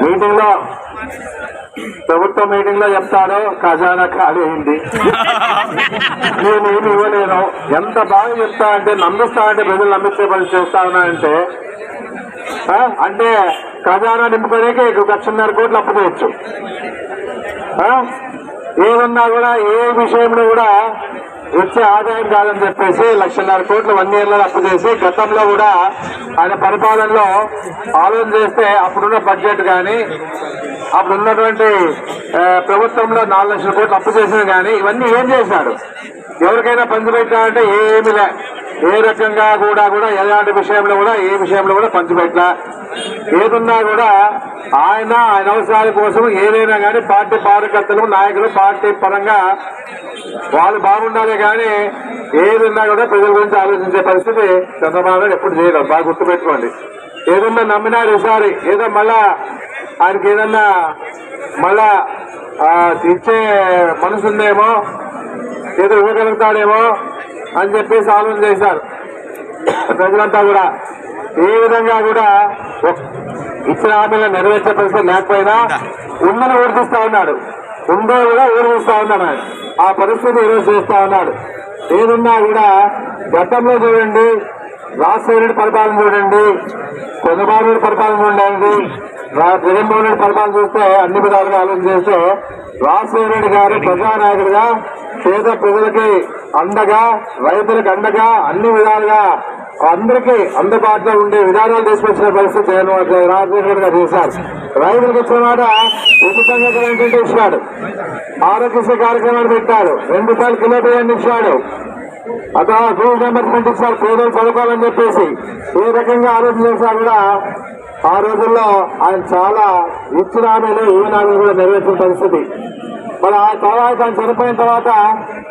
Meeting లో ప్రభుత్వ meeting లో చెప్తాను ఖజానా ఖాళీ అయింది, నేనేమి ఇవ్వలేను. ఎంత బాగా చెప్తా అంటే నమ్మిస్తా అంటే ప్రజలు నమ్మించే పని చేస్తా ఉన్నానంటే అంటే ఖజానా నింపుకోలేక 1,50,000 కోట్లు అప్పు చేయొచ్చు. ఏమన్నా కూడా ఏ విషయంలో కూడా వచ్చే ఆదాయం కాదని చెప్పేసి 1,50,000 కోట్లు 1 year లో అప్పు చేసి గతంలో కూడా ఆయన పరిపాలనలో ఆలోచన చేస్తే అప్పుడున్న బడ్జెట్ కానీ అప్పుడున్నటువంటి ప్రభుత్వంలో 4 లక్షల కోట్లు అప్పు చేసిన కానీ ఇవన్నీ ఏం చేశాడు? ఎవరికైనా పంచిపెట్టాలంటే ఏమి లే, ఏ రకంగా కూడా ఎలాంటి విషయంలో కూడా ఏ విషయంలో కూడా పంచిపెట్టలా. ఏదున్నా కూడా ఆయన అవసరాల కోసం ఏదైనా కానీ పార్టీ కార్యకర్తలు నాయకులు పార్టీ పరంగా వాళ్ళు బాగుండాలి కానీ ఏదున్నా కూడా ప్రజల గురించి ఆలోచించే పరిస్థితి చంద్రబాబు నాయుడు ఎప్పుడు చేయలేదు. బాగా గుర్తుపెట్టుకోండి. ఏదన్నా నమ్మినాడు ఈసారి ఏదో మళ్ళా ఆయనకి ఏదన్నా మళ్ళా ఇచ్చే మనసు ఉందేమో, ఏదో ఇవ్వగలుగుతాడేమో అని చెప్పేసి ఆలోచన చేశారు ప్రజలంతా కూడా. ఏ విధంగా కూడా ఇచ్చిన హామీలను నెరవేర్చే పరిస్థితి లేకపోయినా ఉందని ఊరికిస్తా ఉన్నాడు, ఉందో కూడా ఊరికిస్తా ఉన్నాడు ఆయన. ఆ పరిస్థితి ఈరోజు చేస్తా ఉన్నాడు. ఏదున్నా కూడా గతంలో చూడండి, రాజశేఖర రెడ్డి పరిపాలన చూడండి, చంద్రబాబు నాయుడు పరిపాలన చూడండి, జగన్మోహన్ రెడ్డి పరిపాలన చూస్తే అన్ని విధాలుగా ఆలోచన చేస్తే రాజశేఖర రెడ్డి గారు ప్రజానాయకుడిగా పేద ప్రజలకి అండగా రైతులకు అండగా అన్ని విధాలుగా అందరికీ అందుబాటులో ఉండే విధానాలు తీసుకొచ్చిన పరిస్థితి రాజశేఖర రెడ్డి గారు చేశారు. రైతులకు ఇచ్చిన మాట ఉచితంగా ఏంటంటే ఇచ్చాడు, ఆరోగ్యశ్రీ కార్యక్రమాలు పెట్టాడు, 2 రూపాయలు కిలో బియ్యాన్ని ఇచ్చాడు, అక్కడ రూల్ మెంబర్స్మెంట్ ఇచ్చారు పేదలు చదువుకోవాలని చెప్పేసి. ఏ రకంగా ఆలోచన చేసినా కూడా ఆ రోజుల్లో ఆయన చాలా ఇచ్చిన హామీలు ఏ హామీలు కూడా నెరవేర్చిన పరిస్థితి. మరి ఆ తర్వాత ఆయన చనిపోయిన తర్వాత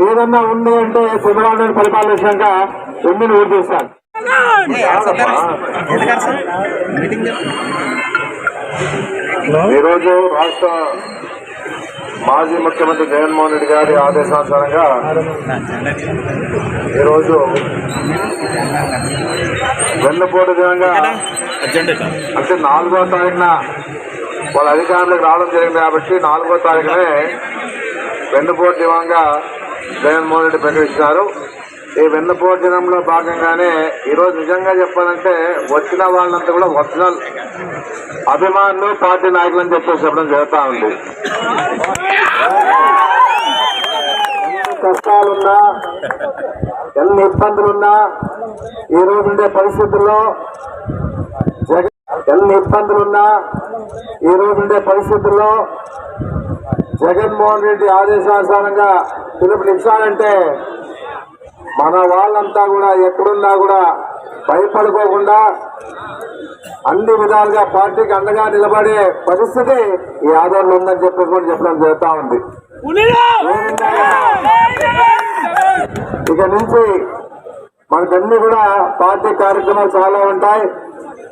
ఏదన్నా ఉంది అంటే చంద్రబాబు నాయుడు పరిపాలన వచ్చాక ఎమ్మెల్యే ఓటు చేశారు. ఈరోజు రాష్ట్ర మాజీ ముఖ్యమంత్రి జగన్మోహన్ రెడ్డి గారి ఆదేశానుసారంగా ఈరోజు వెన్నుపోటు దినంగా అంటే 4వ తారీఖున వాళ్ళ అధికారులకు రావడం జరిగింది కాబట్టి 4వ తారీఖునే వెన్నుపోటు దినంగా జగన్మోహన్ రెడ్డి ప్రకటించారు. ఈ వెన్నుపోటు దినంలో భాగంగానే ఈరోజు నిజంగా చెప్పాలంటే వచ్చిన వాళ్ళంతా కూడా ఒరిజినల్ అభిమానులు పార్టీ నాయకులు అని చెప్పేసి చెప్పడం జరుగుతూ ఉంది. ఎన్ని కష్టాలున్నా ఎన్ని ఇబ్బందులున్నా ఈ రోజు ఉండే పరిస్థితుల్లో జగన్మోహన్ రెడ్డి ఆదేశానుసారంగా పిలుపునిచ్చాలంటే మన వాళ్ళంతా కూడా ఎక్కడున్నా కూడా భయపడుకోకుండా అన్ని విధాలుగా పార్టీకి అండగా నిలబడే పరిస్థితి ఈ ఆదరణ ఉందని చెప్పేసి కూడా చెప్పడం జరుగుతూ ఉంది. ఇక నుంచి మనకన్నీ కూడా పార్టీ కార్యక్రమాలు చాలా ఉంటాయి.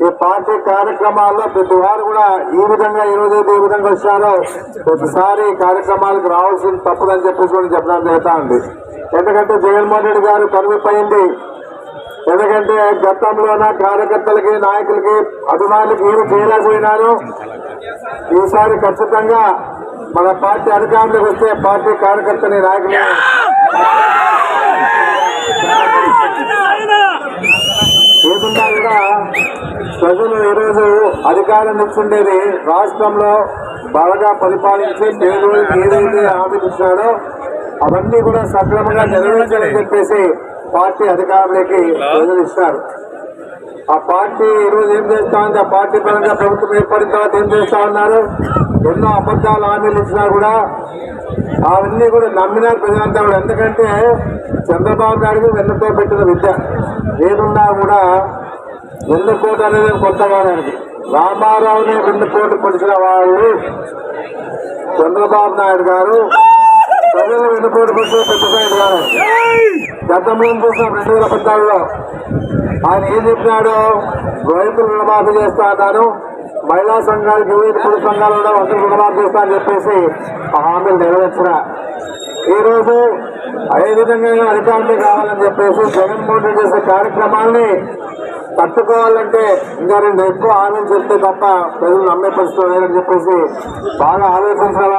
ఈ పార్టీ కార్యక్రమాల్లో ప్రతి వారు కూడా ఈ విధంగా ఈ రోజైతే ఈ విధంగా వచ్చారో ప్రతిసారి కార్యక్రమాలకు రావాల్సింది తప్పదని చెప్పేసి కూడా చెప్పడం జరుగుతా ఉంది. ఎందుకంటే జగన్మోహన్ రెడ్డి గారు కనువిపోయింది. ఎందుకంటే గతంలోన కార్యకర్తలకి నాయకులకి అభిమానులకి ఏమి చేయలేకపోయినారు. ఈసారి ఖచ్చితంగా మన పార్టీ అధికారంలోకి వస్తే పార్టీ కార్యకర్తని నాయకులు ఏదున్నా కూడా ప్రజలు ఈరోజు అధికారం ఇచ్చిండేది రాష్ట్రంలో బాగా పరిపాలించి పేదలకు ఏదైతే హామీలు ఇచ్చాడో అవన్నీ కూడా సక్రమంగా నెరవేర్చాలని చెప్పేసి పార్టీ అధికారులకి ప్రజలు ఇస్తారు. ఆ పార్టీ ఈరోజు ఏం చేస్తా ఉంది, ఆ పార్టీ పరంగా ప్రభుత్వం ఏర్పడిన తర్వాత ఏం చేస్తా ఉన్నారు, ఎన్నో అబద్ధాలు హామీలు ఇచ్చినా కూడా అవన్నీ కూడా నమ్మినారు ప్రజలంతా కూడా. ఎందుకంటే చంద్రబాబు నాయుడు వెన్నుతో పెట్టిన విద్య ఏదున్నా కూడా వెన్నుకోట అనేది కొత్తగా రామారావుని వెన్నుకోట పొడిచిన వాళ్ళు చంద్రబాబు నాయుడు గారు, ప్రజలు వెన్నుకోట పొడిచిన పెద్దనాయుడు గారు. గతంలో చూసిన 2014లో ఆయన ఏం చెప్పినాడు, రైతులు రుణమాఫీ చేస్తా అన్నాను, మహిళా సంఘాలకు 25 సంఘాలు కూడా అందరూ రుణమాఫీ చేస్తా అని చెప్పేసి ఆ హామీలు నెరవేర్చిన ఈ రోజు ఏ విధంగా అధికారులు కావాలని చెప్పేసి జగన్మోహన్ రెడ్డి చేసే కార్యక్రమాల్ని తట్టుకోవాలంటే ఇంకా 2 ఎక్కువ హామీలు చెప్తే తప్ప ప్రజలు నమ్మే పరిస్థితి లేదని చెప్పేసి బాగా ఆలోచించాలి.